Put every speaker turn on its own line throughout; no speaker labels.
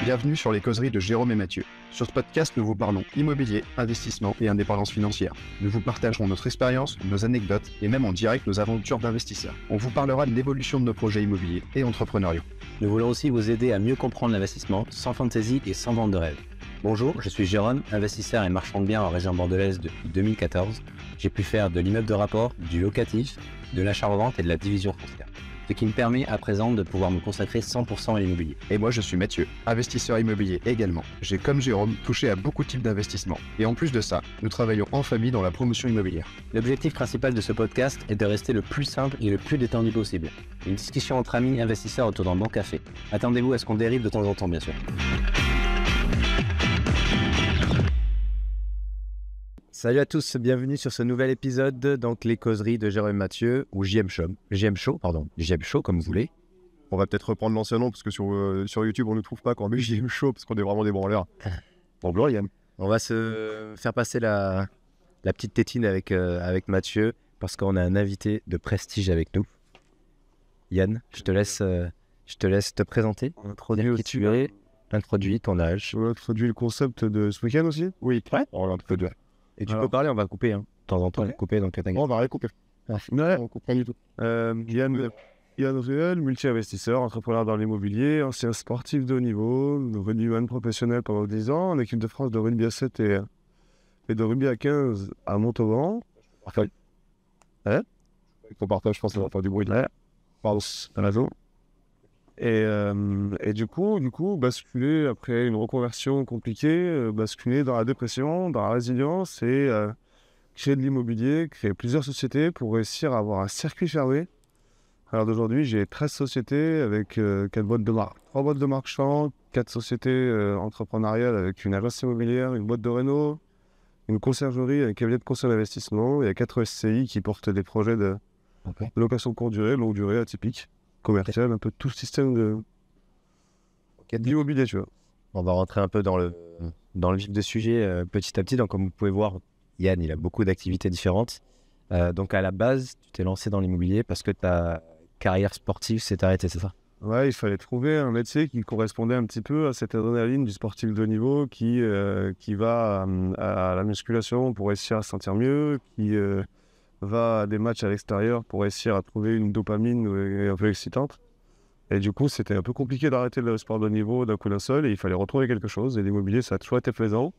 Bienvenue sur les causeries de Jérôme et Mathieu. Sur ce podcast, nous vous parlons immobilier, investissement et indépendance financière. Nous vous partagerons notre expérience, nos anecdotes et même en direct nos aventures d'investisseurs. On vous parlera de l'évolution de nos projets immobiliers et entrepreneuriaux.
Nous voulons aussi vous aider à mieux comprendre l'investissement sans fantaisie et sans vente de rêve. Bonjour, je suis Jérôme, investisseur et marchand de biens en région bordelaise depuis 2014. J'ai pu faire de l'immeuble de rapport, du locatif, de l'achat-revente et de la division foncière. Ce qui me permet à présent de pouvoir me consacrer 100% à l'immobilier.
Et moi je suis Mathieu, investisseur immobilier également. J'ai comme Jérôme touché à beaucoup de types d'investissements. Et en plus de ça, nous travaillons en famille dans la promotion immobilière.
L'objectif principal de ce podcast est de rester le plus simple et le plus détendu possible. Une discussion entre amis investisseurs autour d'un bon café. Attendez-vous à ce qu'on dérive de temps en temps bien sûr.
Salut à tous, bienvenue sur ce nouvel épisode, donc les causeries de Jérôme et Mathieu, ou JM Show comme vous voulez.
On va peut-être reprendre l'ancien nom parce que sur YouTube on ne trouve pas quand on met JM Show parce qu'on est vraiment des branleurs. Bonjour Yann.
On va se faire passer la petite tétine avec Mathieu parce qu'on a un invité de prestige avec nous. Yann, je te laisse te présenter, introduire qui tu es, introduire ton âge.
On a introduit le concept de ce week-end aussi.
Oui, prêt.
On l'a fait deux.
Et tu peux parler, on va couper, hein. De temps en temps, on va couper, donc t'inquiète.
On va rien couper.
Ouais.
On coupe pas du tout. Yann Ruel, multi-investisseur, entrepreneur dans l'immobilier, ancien sportif de haut niveau, rugbyman professionnel pendant 10 ans, en équipe de France de rugby à 7 et de rugby à 15 à Montauban. Parfait. Ouais. Ton partage, je pense, ça va faire du bruit. Ouais. Pardon, t'as raison. Et du coup, basculer après une reconversion compliquée, basculer dans la dépression, dans la résilience et créer de l'immobilier, créer plusieurs sociétés pour réussir à avoir un circuit fermé. Alors d'aujourd'hui, j'ai 13 sociétés avec 3 boîtes de marchands, 4 sociétés entrepreneuriales avec une agence immobilière, une boîte de réno, une conciergerie, un cabinet de conseil d'investissement et 4 SCI qui portent des projets de location courte durée, longue durée, atypique, commercial, un peu tout le système d'immobilier, tu vois.
On va rentrer un peu dans le vif du sujet petit à petit. Donc, comme vous pouvez voir, Yann, il a beaucoup d'activités différentes. Donc, à la base, tu t'es lancé dans l'immobilier parce que ta carrière sportive s'est arrêtée, c'est ça?
Ouais, il fallait trouver un métier qui correspondait un petit peu à cette adrénaline du sportif de haut niveau qui va à la musculation pour réussir à se sentir mieux, qui va à des matchs à l'extérieur pour réussir à trouver une dopamine un peu excitante. Et du coup, c'était un peu compliqué d'arrêter le sport de haut niveau d'un coup d'un seul et il fallait retrouver quelque chose. Et l'immobilier, ça a toujours été plaisant.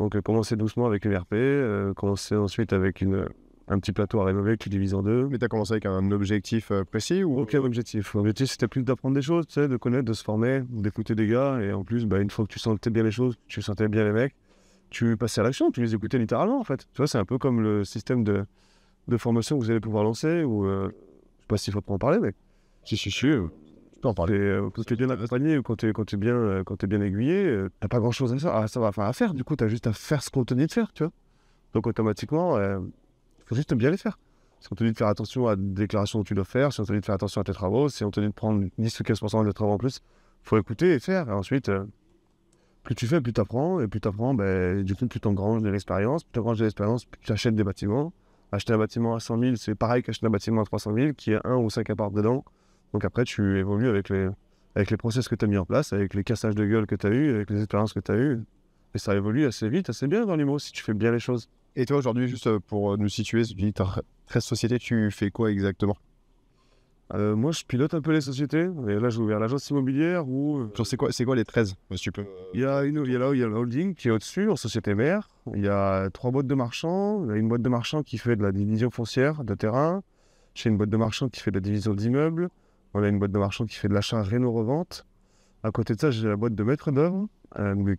Donc, commencer doucement avec une RP, commencer ensuite avec un petit plateau à rénover que tu divises en deux.
Mais tu as commencé avec un objectif précis ou...
Aucun objectif. L'objectif, c'était plus d'apprendre des choses, tu sais, de connaître, de se former, d'écouter des gars. Et en plus, une fois que tu sentais bien les choses, tu sentais bien les mecs, tu passais à l'action, tu les écoutais littéralement, en fait. Tu vois, c'est un peu comme le système de formation que vous allez pouvoir lancer, ou je sais pas s'il faut pas en parler, mais
Si, tu peux en parler.
Quand tu es bien accompagné ou quand tu es bien aiguillé, t'as pas grand chose à faire. Du coup, tu as juste à faire ce qu'on te dit de faire, tu vois. Donc automatiquement, il faut juste bien les faire. Si on te dit de faire attention à des déclarations que tu dois faire, si on te dit de faire attention à tes travaux, si on te dit de prendre 10 ou 15% de travaux en plus, il faut écouter et faire. Et ensuite, plus tu fais, plus tu apprends. Et plus tu apprends, du coup, plus tu engranges de l'expérience. Plus tu engranges de l'expérience, plus tu achètes des bâtiments. Acheter un bâtiment à 100 000, c'est pareil qu'acheter un bâtiment à 300 000, qui a 1 ou 5 apparts dedans. Donc après, tu évolues avec les process que tu as mis en place, avec les cassages de gueule que tu as eu, avec les expériences que tu as eues. Et ça évolue assez vite, assez bien dans l'IMO, si tu fais bien les choses.
Et toi, aujourd'hui, juste pour nous situer, tu dis, tu as 13 sociétés, tu fais quoi exactement?
Moi, je pilote un peu les sociétés. Et là, j'ai ouvert l'agence immobilière où...
Genre, c'est quoi les 13 si tu peux...
Il y a la holding qui est au-dessus, en société mère. Il y a 3 boîtes de marchands. Il y a une boîte de marchands qui fait de la division foncière de terrain. J'ai une boîte de marchands qui fait de la division d'immeubles. On a une boîte de marchands qui fait de l'achat réno-revente. À côté de ça, j'ai la boîte de maître d'œuvre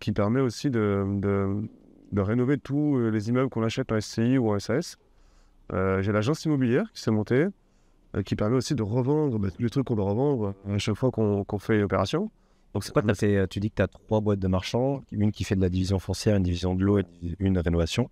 qui permet aussi de rénover tous les immeubles qu'on achète en SCI ou en SAS. J'ai l'agence immobilière qui s'est montée, qui permet aussi de revendre tous les trucs qu'on doit revendre à chaque fois qu'on fait une opération.
Donc c'est quoi tu dis que tu as 3 boîtes de marchands, une qui fait de la division foncière, une division de l'eau et une rénovation.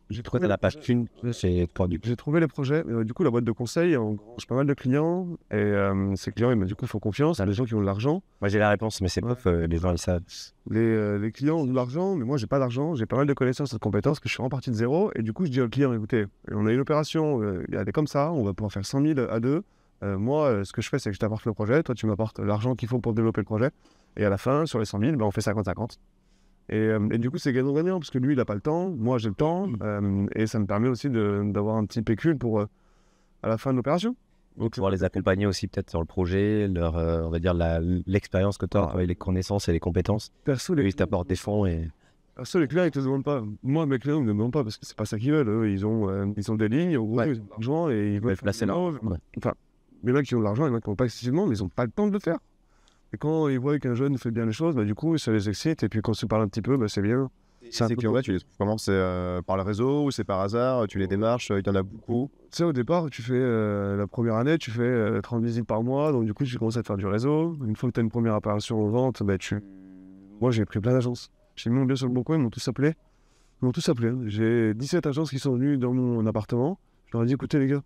J'ai trouvé la page qu'une, c'est produit.
J'ai trouvé les projets. Du coup, la boîte de conseil engrange pas mal de clients. Et ces clients, du coup, font confiance. Il y a des gens qui ont de l'argent.
Moi, j'ai la réponse, mais c'est pas les gens, ils savent.
Les clients ont de l'argent, mais moi, j'ai pas d'argent. J'ai pas mal de connaissances et de compétences que je suis en partie de zéro. Et du coup, je dis au client, écoutez, on a une opération, il y a des comme ça, on va pouvoir faire 100 000 à deux. Moi, ce que je fais, c'est que je t'apporte le projet, toi, tu m'apportes l'argent qu'il faut pour développer le projet. Et à la fin, sur les 100 000, on fait 50-50. Et du coup, c'est gagnant-gagnant, parce que lui, il n'a pas le temps, moi, j'ai le temps, et ça me permet aussi d'avoir un petit pécule pour à la fin de l'opération.
Donc, pouvoir les accompagner aussi peut-être sur le projet, leur, on va dire l'expérience que tu as, les connaissances et les compétences.
Perso,
Ils t'apportent des fonds et...
les clients, ils te demandent pas. Moi, mes clients, ils me demandent pas parce que c'est pas ça qu'ils veulent. Eux, ils ont des lignes, au gros, ils ont de l'argent et ils veulent
placer l'argent.
Enfin, les mecs qui ont de l'argent, il y en a qui n'ont pas excessivement, mais ils n'ont pas le temps de le faire. Et quand ils voient qu'un jeune fait bien les choses, du coup, ça les excite. Et puis quand tu parles un petit peu, c'est bien.
Ces clients-là, tu les trouves comment? C'est par le réseau ou c'est par hasard? Tu les démarches? Il y en a beaucoup?
Tu sais, au départ, tu fais la première année, tu fais 30 visites par mois. Donc, du coup, tu commences à te faire du réseau. Une fois que tu as une première apparition en vente, moi, j'ai pris plein d'agences. J'ai mis mon bien sur le bon coin, ils m'ont tous appelé. J'ai 17 agences qui sont venues dans mon appartement. Je leur ai dit, écoutez, les gars,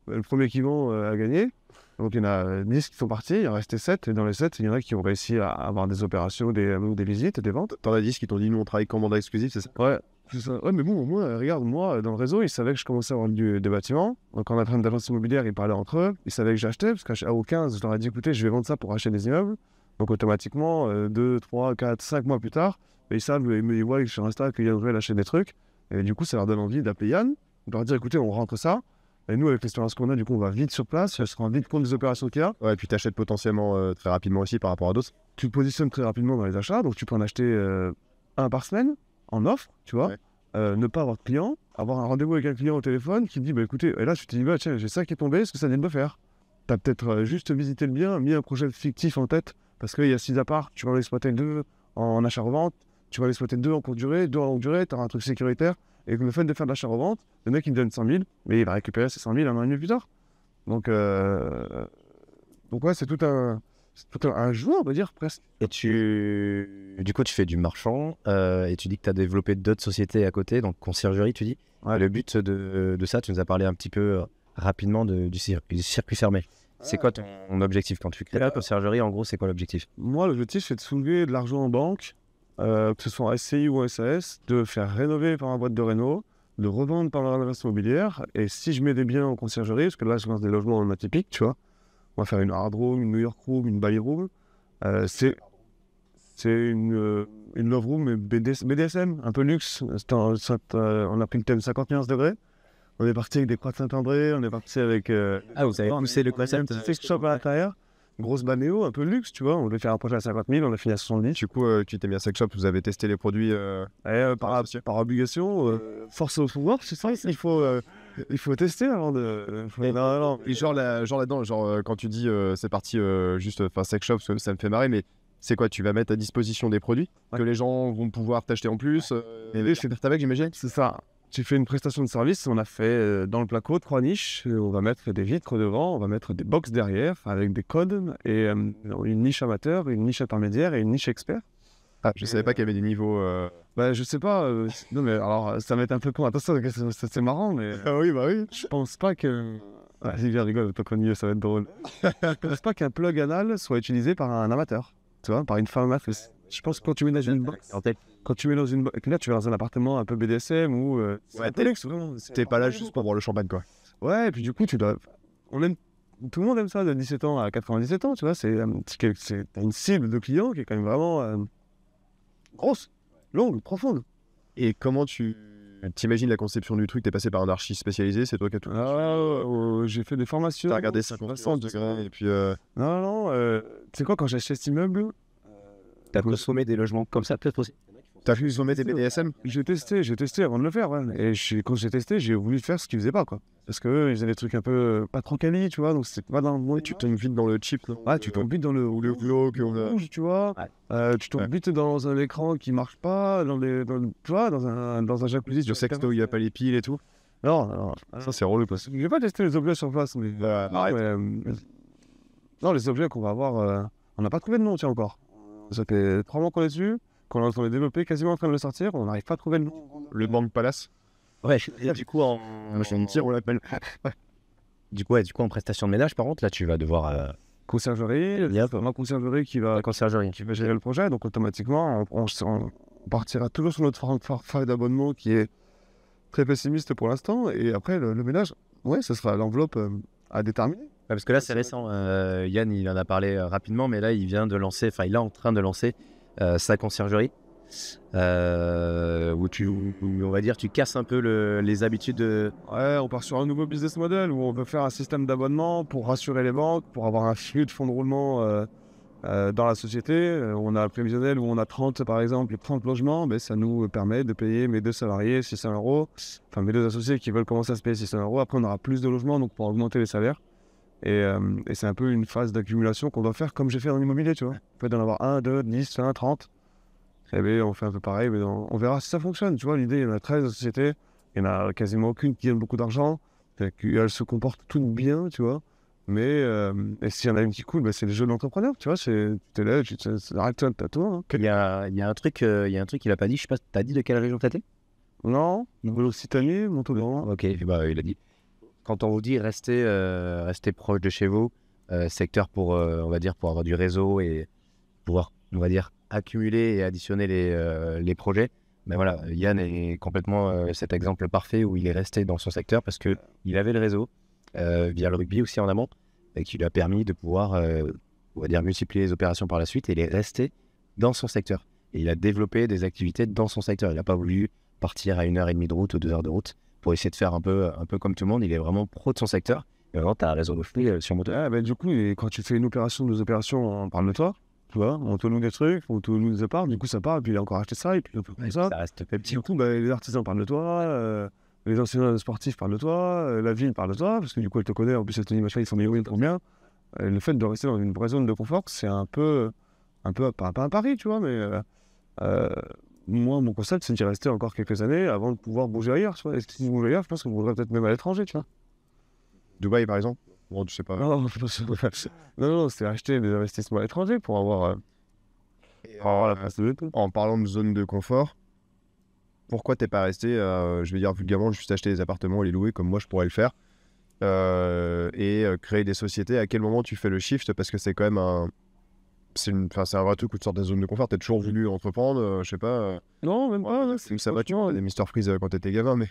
le premier qui vend a gagné. Donc, il y en a 10 qui sont partis, il en restait 7. Et dans les 7, il y en a qui ont réussi à avoir des opérations, des visites, des ventes.
T'en as 10 qui t'ont dit, nous, on travaille comme mandat exclusif, c'est ça?
Ouais, c'est ça. Ouais, mais bon, au moins, regarde, moi, dans le réseau, ils savaient que je commençais à avoir des bâtiments. Donc, en train d'agence immobilière, ils parlaient entre eux. Ils savaient que j'achetais, parce qu'à O15, je leur ai dit, écoutez, je vais vendre ça pour acheter des immeubles. Donc, automatiquement, 2, 3, 4, 5 mois plus tard, ils savent, ils voient sur Insta que Yann Jouel achète des trucs. Et du coup, ça leur donne envie d'appeler Yann, de leur dire, écoutez, on rentre ça. Et nous, avec l'expérience qu'on a, du coup, on va vite sur place, on se rend vite compte des opérations qu'il y a.
Ouais, et puis tu achètes potentiellement très rapidement aussi par rapport à d'autres.
Tu te positionnes très rapidement dans les achats, donc tu peux en acheter un par semaine, en offre, tu vois. Ouais. Ne pas avoir de client, avoir un rendez-vous avec un client au téléphone qui te dit, écoutez, et là, tu te dis, tiens, j'ai ça qui est tombé, est-ce que ça vient de me faire? Tu as peut-être juste visité le bien, mis un projet fictif en tête, parce qu'il y a 6 apparts, tu vas en exploiter 2 en achat-revente, tu vas en exploiter 2 en courte durée, 2 en longue durée, tu as un truc sécuritaire. Et le fait de faire de l'achat-revente, le mec il me donne 100 000, mais il va récupérer ces 100 000 un an et demi plus tard. Donc ouais, c'est tout un jeu, on va dire, presque.
Et du coup, tu fais du marchand et tu dis que tu as développé d'autres sociétés à côté, donc conciergerie, tu dis. Ouais. Le but de ça, tu nous as parlé un petit peu rapidement du circuit fermé. C'est quoi ton objectif quand tu crées la conciergerie? En gros, c'est quoi l'objectif?
Moi, l'objectif, c'est de soulever de l'argent en banque, que ce soit en SCI ou en SAS, de faire rénover par ma boîte de réno, de revendre par la rénovation immobilière. Et si je mets des biens en conciergerie, parce que là, je lance des logements en atypique, tu vois, on va faire une hard room, une New York room, une Bali room. C'est une love room BDSM, un peu luxe. On a pris le thème 51 degrés. On est parti avec des croix de Saint-André, on est parti avec...
vous avez poussé le concept.
Un petit sex shop à l'intérieur. Grosse banéo, un peu luxe, tu vois. On devait faire un projet à 50 000, on a fini à 70.
Du coup, tu t'es mis à sex shop, vous avez testé les produits
par obligation, force au pouvoir, c'est ça. Il faut tester avant de...
Non. Et genre là-dedans, quand tu dis c'est parti juste sex shop, ça me fait marrer, mais c'est quoi? Tu vas mettre à disposition des produits que les gens vont pouvoir t'acheter en plus et je avec, j'imagine.
C'est ça. J'ai fait une prestation de service, on a fait dans le placo 3 niches, on va mettre des vitres devant, on va mettre des box derrière avec des codes et une niche amateur, une niche intermédiaire et une niche expert.
Ah, je savais pas qu'il y avait des niveaux...
je sais pas, non mais alors ça va être un peu con, attention, c'est marrant mais...
Ah oui, bah oui.
Je pense pas que... Vas-y, viens, rigole, tant qu'on y est, ça va être drôle. Je pense pas qu'un plug anal soit utilisé par un amateur, tu vois, par une femme amatrice. Je pense que quand tu mets dans une box... Quand tu mets dans une... Là, tu vas dans un appartement un peu BDSM ou...
T'es pas là juste pour boire le champagne, quoi.
Ouais, et puis du coup, tu dois... Tout le monde aime ça, de 17 ans à 97 ans, tu vois. T'as une cible de clients qui est quand même vraiment grosse, longue, profonde.
Et comment tu... T'imagines la conception du truc? T'es passé par un archi spécialisé, c'est toi qui as tout...
j'ai fait des formations.
T'as regardé 50 degrés et puis...
Non, tu sais quoi, quand j'ai acheté cet immeuble...
T'as consommé des logements comme ça, peut-être aussi?
T'as consommé des BDSM?
J'ai testé avant de le faire, ouais. Et quand j'ai testé, j'ai voulu faire ce qu'ils faiaisaient pas, quoi. Parce qu'eux, ils avaient des trucs un peu pas trop quali, tu vois, donc c'était pas dans le bon.
Tu tombes vite dans le chip, non?
Ouais, tu tombes vite dans le
glauque,
rouge, tu vois. Ouais. Tu tombes vite dans un écran qui marche pas, tu vois, dans un jacuzzi.
Je sais que il y a pas les piles et tout.
Non.
Ça, c'est relou, quoi.
J'ai pas testé les objets sur place, mais...
arrête.
Non, les objets qu'on va avoir, on n'a pas trouvé de nom, tiens, encore. Ça fait 3 mois qu'on est dessus, qu'on est en train de développer, quasiment en train de le sortir, on n'arrive pas à trouver le nom.
Le Bank Palace?
Ouais, et du coup,
on l'appelle.
Du coup, en prestation de ménage, par contre, là, tu vas devoir...
Conciergerie, ma conciergerie qui va gérer le projet, donc automatiquement, on partira toujours sur notre forfait d'abonnement qui est très pessimiste pour l'instant, et après, le ménage, ouais, ce sera l'enveloppe à déterminer.
parce que là, c'est récent. Yann, il en a parlé rapidement, mais là, il est en train de lancer sa conciergerie. Où on va dire, tu casses un peu les habitudes de...
Ouais, on part sur un nouveau business model où on veut faire un système d'abonnement pour rassurer les banques, pour avoir un flux de fonds de roulement dans la société. On a un prévisionnel où on a 30, par exemple, 30 logements, mais ça nous permet de payer mes 2 salariés 600 €. Enfin, mes 2 associés qui veulent commencer à se payer 600 €. Après, on aura plus de logements, donc pour augmenter les salaires. Et c'est un peu une phase d'accumulation qu'on doit faire comme j'ai fait dans l'immobilier, tu vois. On peut en avoir 1, 2, 10, 20, 30. Eh bien, on fait un peu pareil, mais on verra si ça fonctionne. Tu vois, l'idée, il y en a 13 sociétés, il n'y en a quasiment aucune qui gagne beaucoup d'argent, elles se comportent toutes bien, tu vois. Mais et s'il y en a une qui coule, c'est le jeu de l'entrepreneur, tu vois. Tu es là, arrête-toi, t'as toi. Hein.
Il y a un truc qu'il a pas dit, je sais pas, t'as dit de quelle région t'étais?
Non, Occitanie, Montauban.
Ok, il a dit. Quand on vous dit restez proche de chez vous, secteur pour, on va dire, pour avoir du réseau et pouvoir, on va dire, accumuler et additionner les projets, ben voilà, Yann est complètement cet exemple parfait où il est resté dans son secteur parce qu'il avait le réseau via le rugby aussi en amont et qui lui a permis de pouvoir, on va dire, multiplier les opérations par la suite et il est resté dans son secteur. Et il a développé des activités dans son secteur. Il n'a pas voulu partir à 1h30 de route ou 2 heures de route pour essayer de faire un peu comme tout le monde. Il est vraiment pro de son secteur. Et maintenant, tu as un réseau de flux sur moto.
Du coup, quand tu fais une opération, 2 opérations, on parle de toi. Tu vois, on te loue des trucs, on te loue des apparts, du coup ça part, et puis il a encore acheté ça, et puis on peut faire ça.
Ça reste petit.
Du coup, les artisans parlent de toi, les enseignants sportifs parlent de toi, la ville parle de toi, parce que du coup elle te connaît, en plus elle te dit machin, ils sont meilleurs, trop bien. Le fait de rester dans une vraie zone de confort, c'est un peu pas un pari, tu vois, mais moi, mon concept, c'est d'y rester encore quelques années avant de pouvoir bouger ailleurs, tu vois. Et si je bouge ailleurs, je pense qu'on bougerait peut-être même à l'étranger, tu vois.
Dubaï, par exemple? Bon, tu sais pas.
Non, c'est acheter des investissements à l'étranger pour avoir la place de tout.
En parlant de zone de confort, pourquoi t'es pas resté, je vais dire vulgairement, juste acheter des appartements et les louer comme moi je pourrais le faire et créer des sociétés? À quel moment tu fais le shift? Parce que c'est quand même c'est un vrai truc où tu sors des zones de confort. T'as toujours voulu entreprendre, je sais pas.
Non, même pas.
Ça va, tu vois, des Mr Freeze quand t'étais gamin, mais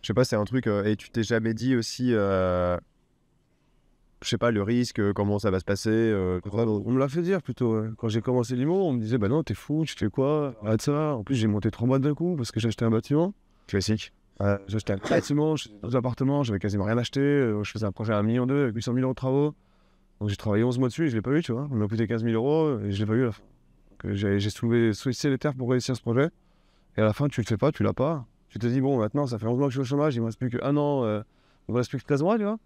je sais pas, c'est un truc. Et tu t'es jamais dit aussi, je sais pas, le risque, comment ça va se passer
On me l'a fait dire plutôt. Quand j'ai commencé l'IMO, on me disait bah non, t'es fou, tu fais quoi? Arrête ça. En plus, j'ai monté 3 boîtes d'un coup parce que j'ai acheté un bâtiment.
Classique.
J'ai acheté un bâtiment, j'ai 2 appartements, j'avais quasiment rien acheté. Je faisais un projet à 1,2 million avec 800 000 € de travaux. Donc j'ai travaillé 11 mois dessus et je l'ai pas eu, tu vois. On m'a coûté 15 000 € et je l'ai pas eu à la fin. Donc, j'ai sollicité les terres pour réussir ce projet. Et à la fin, tu le fais pas, tu l'as pas. Tu te dis bon, maintenant, ça fait 11 mois que je suis au chômage, il me reste plus que 1 an, il me reste plus que 13 mois, tu vois.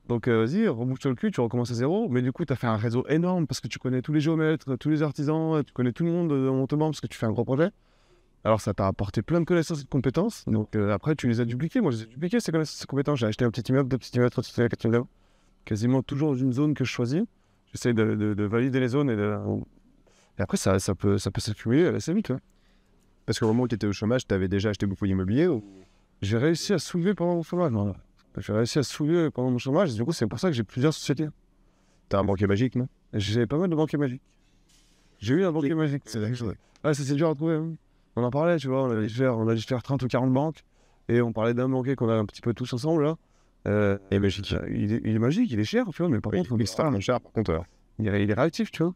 Donc vas-y, rebouche-toi le cul, tu recommences à zéro. Mais du coup, tu as fait un réseau énorme parce que tu connais tous les géomètres, tous les artisans, tu connais tout le monde dans Montauban parce que tu fais un gros projet. Alors ça t'a apporté plein de connaissances et de compétences. Donc après, tu les as dupliquées. Moi, je les ai dupliquées, ces connaissances et ces compétences. J'ai acheté un petit immeuble, 2 petits immeubles, 3 petits immeubles, 4 immeubles. Quasiment toujours dans une zone que je choisis. J'essaie de valider les zones et après, ça peut s'accumuler assez vite. Ouais.
Parce qu'au moment où tu étais au chômage, tu avais déjà acheté beaucoup d'immobilier ou...
J'ai réussi à soulever pendant mon chômage. Non. J'ai réussi à soulever pendant mon chômage. Et du coup, c'est pour ça que j'ai plusieurs sociétés.
T'as un banquier magique, non?
J'ai pas mal de banquiers magiques. J'ai eu un banquier magique. C'est ouais, ça c'est dur à trouver. Hein. On en parlait, tu vois. On a dû faire 30 ou 40 banques. Et on parlait d'un banquier qu'on a un petit peu tous ensemble, là.
Et magique.
Il est magique, il est cher, tu vois. Mais par contre,
il est extrêmement cher, par contre.
Il est réactif, tu vois.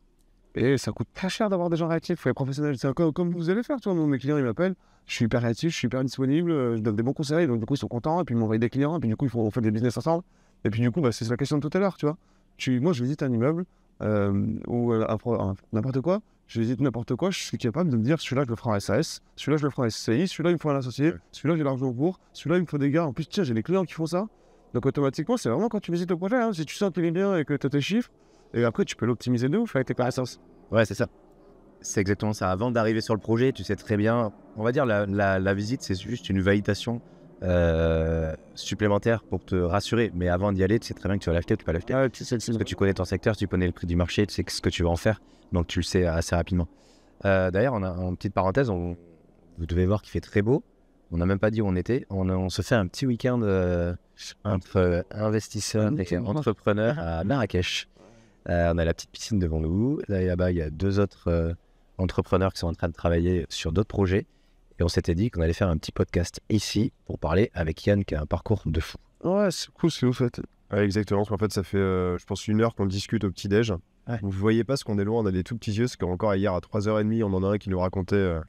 Et ça coûte très cher d'avoir des gens réactifs. Il faut être professionnel. C'est comme vous allez faire, tu vois. Mes clients, ils m'appellent. Je suis hyper réactif, je suis hyper disponible. Je donne des bons conseils. Donc, du coup, ils sont contents. Et puis, ils m'envoient des clients. Et puis, du coup, on fait des business ensemble. Et puis, du coup, c'est la question de tout à l'heure, tu vois. Moi, je visite un immeuble ou n'importe quoi. Je visite n'importe quoi. Je suis capable de me dire celui-là, je le ferai en SAS. Celui-là, je le ferai en SCI. Celui-là, il me faut un associé. Celui-là, j'ai l'argent pour. Celui-là, il me faut des gars. En plus, tiens, j'ai des clients qui font ça. Donc, automatiquement, c'est vraiment quand tu visites le projet. Hein, si tu sens qu'il est bien et que tu as tes chiffres. Et après, tu peux l'optimiser de ouf avec tes connaissances.
Ouais, c'est ça. C'est exactement ça. Avant d'arriver sur le projet, tu sais très bien, on va dire la visite, c'est juste une validation supplémentaire pour te rassurer. Mais avant d'y aller, tu sais très bien que tu vas l'acheter ou tu vas pas l'acheter.
Ah,
Parce que tu connais ton secteur, tu connais le prix du marché, tu sais ce que tu vas en faire. Donc tu le sais assez rapidement. D'ailleurs, on a en petite parenthèse, vous devez voir qu'il fait très beau. On n'a même pas dit où on était. On se fait un petit week-end entre investisseurs et entrepreneurs à Marrakech. On a la petite piscine devant nous. Là-bas, il y a 2 autres entrepreneurs qui sont en train de travailler sur d'autres projets. Et on s'était dit qu'on allait faire un petit podcast ici pour parler avec Yann qui a un parcours de fou.
Ouais, c'est cool ce que vous faites. Ouais, exactement, parce qu'en fait, ça fait, je pense, 1 heure qu'on discute au petit-déj.
Ouais.
Vous voyez pas ce qu'on est loin, on a des tout petits yeux, parce qu'encore hier, à 3h30, on en a un qui nous racontait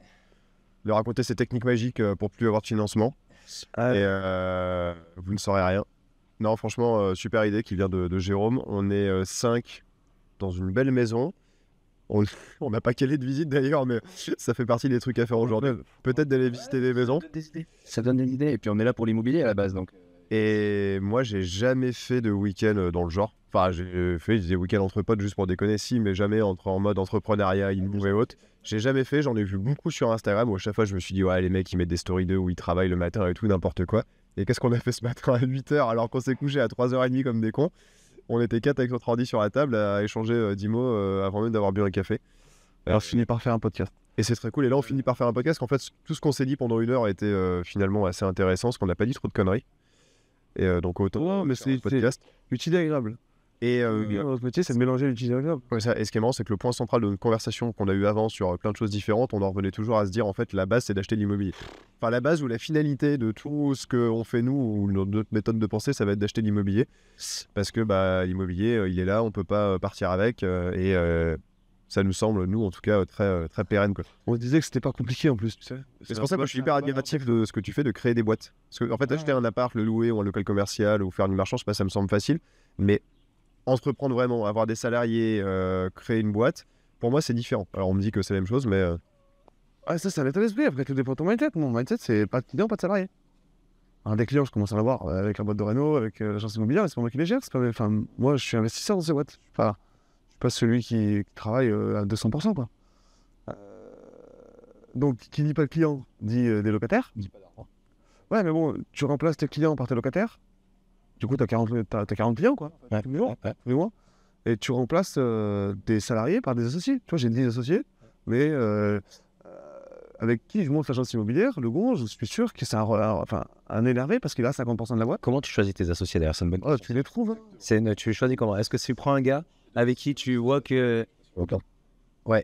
ses techniques magiques pour plus avoir de financement. Et vous ne saurez rien. Non, franchement, super idée qui vient de Jérôme. On est 5 dans une belle maison. On n'a pas calé de visite d'ailleurs, mais ça fait partie des trucs à faire aujourd'hui. Peut-être d'aller visiter des maisons.
Ça donne des idées. Et puis on est là pour l'immobilier à la base. Donc.
Et moi, j'ai jamais fait de week-end dans le genre. Enfin, j'ai fait des week-ends entre potes juste pour déconner, si, mais jamais en mode entrepreneuriat, immo et autres. J'ai jamais fait, j'en ai vu beaucoup sur Instagram où à chaque fois je me suis dit, ouais, les mecs ils mettent des stories d'eux où ils travaillent le matin et tout, n'importe quoi. Et qu'est-ce qu'on a fait ce matin à 8h alors qu'on s'est couché à 3h30 comme des cons? On était 4 avec notre ordi sur la table à échanger 10 mots avant même d'avoir bu un café.
Alors, je finis par faire un podcast.
Et c'est très cool. Et là, on finit par faire un podcast. En fait, tout ce qu'on s'est dit pendant 1 heure était finalement assez intéressant, parce qu'on n'a pas dit trop de conneries. Et donc, autant
mais
faire un
c'est
podcast.
utile et agréable.
Et
Notre métier, c'est de mélanger l'utile et l'agréable.
ouais, et ce qui est marrant, c'est que le point central de notre conversation qu'on a eu avant sur plein de choses différentes, on en revenait toujours à se dire, en fait, la base, c'est d'acheter de l'immobilier. Enfin, la base ou la finalité de tout ce qu'on fait nous, ou notre méthode de pensée, ça va être d'acheter de l'immobilier. Parce que l'immobilier, il est là, on peut pas partir avec. Et ça nous semble, nous, en tout cas, très, très pérenne, quoi.
On se disait que c'était pas compliqué en plus, tu sais.
C'est pour ça que moi, je suis hyper admiratif de ce que tu fais, de créer des boîtes. Parce que, en fait, acheter un appart, le louer, ou un local commercial, ou faire du marchand, je sais pas, ça me semble facile. Mais entreprendre vraiment, avoir des salariés, créer une boîte, pour moi, c'est différent. Alors, on me dit que c'est la même chose, mais
Ah, ça, c'est un état d'esprit. Après, tout dépend de ton mindset. Mon mindset, c'est pas de clients, pas de salariés. Des clients, je commence à en avoir avec la boîte de Renault, avec l'agence immobilière, mais c'est pas moi qui les gère. Enfin, moi, je suis investisseur dans ces boîtes. Enfin, je suis pas celui qui travaille à 200%, quoi. Donc, qui dit pas le client, dit des locataires. Ouais, mais bon, tu remplaces tes clients par tes locataires. Du coup, t'as 40 clients, quoi.
Ouais.
Tous les mois. Et tu remplaces des salariés par des associés. Tu vois, j'ai 10 associés, mais avec qui je monte l'agence immobilière, le gros, je suis sûr que c'est un énervé parce qu'il a 50% de la boîte.
Comment tu choisis tes associés d'ailleurs? C'est une bonne
Oh, tu les trouves, hein.
Tu choisis comment? Est-ce que tu prends un gars avec qui tu vois que. Ouais,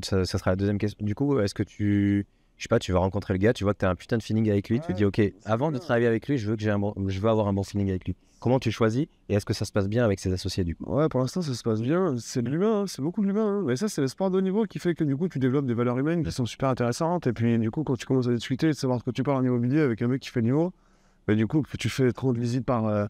ça sera la deuxième question. Du coup, est-ce que je sais pas, tu vas rencontrer le gars, tu vois que tu as un putain de feeling avec lui, tu te dis, ok, avant de travailler avec lui, je veux avoir un bon feeling avec lui. Comment tu choisis et est-ce que ça se passe bien avec ses associés du coup?
Ouais, pour l'instant, ça se passe bien. C'est de l'humain, c'est beaucoup de l'humain. Mais ça, c'est le sport de haut niveau qui fait que du coup, tu développes des valeurs humaines qui sont super intéressantes. Et puis, du coup, quand tu commences à discuter, de savoir que tu parles en immobilier avec un mec qui fait le niveau, bah, du coup, que tu fais 30 visites par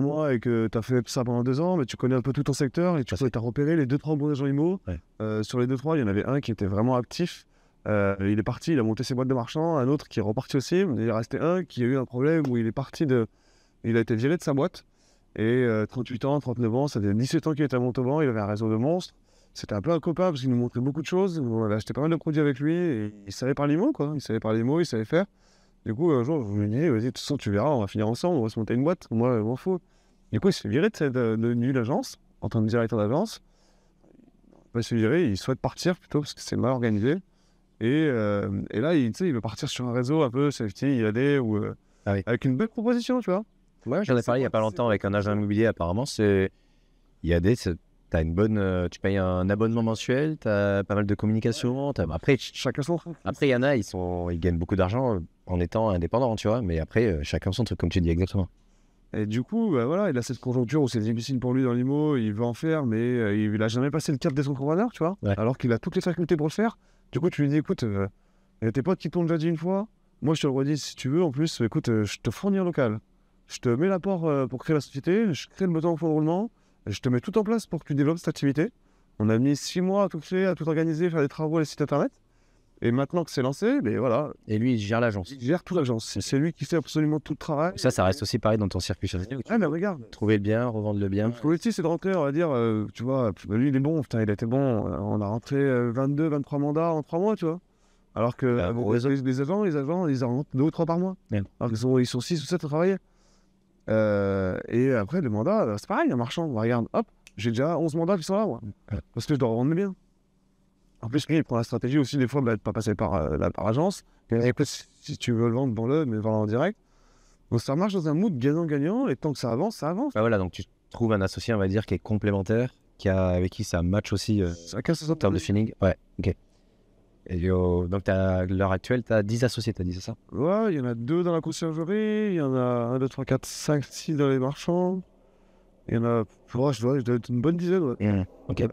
mois et que tu as fait ça pendant 2 ans, mais tu connais un peu tout ton secteur et tu as repéré les 2-3 bons agents IMO.
Ouais.
Sur les 2-3, il y en avait un qui était vraiment actif. Il est parti, il a monté ses boîtes de marchand, un autre qui est reparti aussi. Il est resté un qui a eu un problème où il a été viré de sa boîte. Et 38 ans, 39 ans, ça faisait 17 ans qu'il était à Montauban, il avait un réseau de monstres. C'était un peu un copain parce qu'il nous montrait beaucoup de choses. On avait acheté pas mal de produits avec lui et il savait parler mots, quoi. Il savait parler mots, il savait faire. Du coup, un jour, je lui ai dit, vas-y, de toute façon, tu verras, on va finir ensemble, on va se monter une boîte. Moi, je m'en fous. Du coup, il se fait virer de nulle agence, en tant que directeur d'agence. Il se fait virer, il souhaite partir plutôt parce que c'est mal organisé. Et là, il veut partir sur un réseau un peu safety, IAD, ou avec une belle proposition, tu vois.
Ouais, j'en ai parlé il y a pas longtemps avec un agent immobilier. Apparemment, t'as une bonne, tu payes un abonnement mensuel, t'as pas mal de communication. Après,
Chacun son truc.
il y en a, ils gagnent beaucoup d'argent en étant indépendants, tu vois. Mais après, chacun son truc, comme tu dis exactement.
Et du coup, voilà, il a cette conjoncture où c'est difficile pour lui dans l'IMO, il veut en faire, mais il a jamais passé le cap des entrepreneurs, tu vois.
Ouais.
Alors qu'il a toutes les facultés pour le faire. Du coup, tu lui dis, écoute, il y a tes potes qui t'ont déjà dit une fois. Moi, je te le redis si tu veux. En plus, écoute, je te fournis un local. Je te mets l'apport pour créer la société, je crée le besoin au fonds de roulement, je te mets tout en place pour que tu développes cette activité. On a mis 6 mois à tout créer, à tout organiser, faire des travaux, les sites internet. Et maintenant que c'est lancé, mais voilà.
Et lui, il gère l'agence.
Il gère toute l'agence. C'est lui qui fait absolument tout le travail.
Ça reste aussi pareil dans ton circuit chassé.
Ah, mais regarde.
Trouver le bien, revendre le bien.
L'objectif, c'est de rentrer, on va dire, tu vois, lui, il est bon, putain, il a été bon. On a rentré 22, 23 mandats en 3 mois, tu vois. Alors que les agents, ils en rentrent 2 ou 3 par mois.
Ouais.
Alors qu'ils sont 6 ou 7 à travailler. Et après, le mandat, c'est pareil, un marchand. Regarde, hop, j'ai déjà 11 mandats qui sont là, moi.
Ouais.
Parce que je dois revendre bien. En plus, lui, il prend la stratégie aussi, des fois, de ne pas passer par agence. Et après, si tu veux le vendre, vends-le, mais vends-le en direct. Donc ça marche dans un mood gagnant-gagnant, et tant que ça avance, ça avance.
Bah voilà, donc tu trouves un associé, on va dire, qui est complémentaire, avec qui ça match aussi en termes de feeling. Ouais, ok. Et donc à l'heure actuelle, tu as 10 associés, tu as dit, c'est ça?
Ouais, il y en a 2 dans la conciergerie, il y en a 1, 2, 3, 4, 5, 6 dans les marchands. Il y en a, je dois être une bonne dizaine. Ouais.
Ok.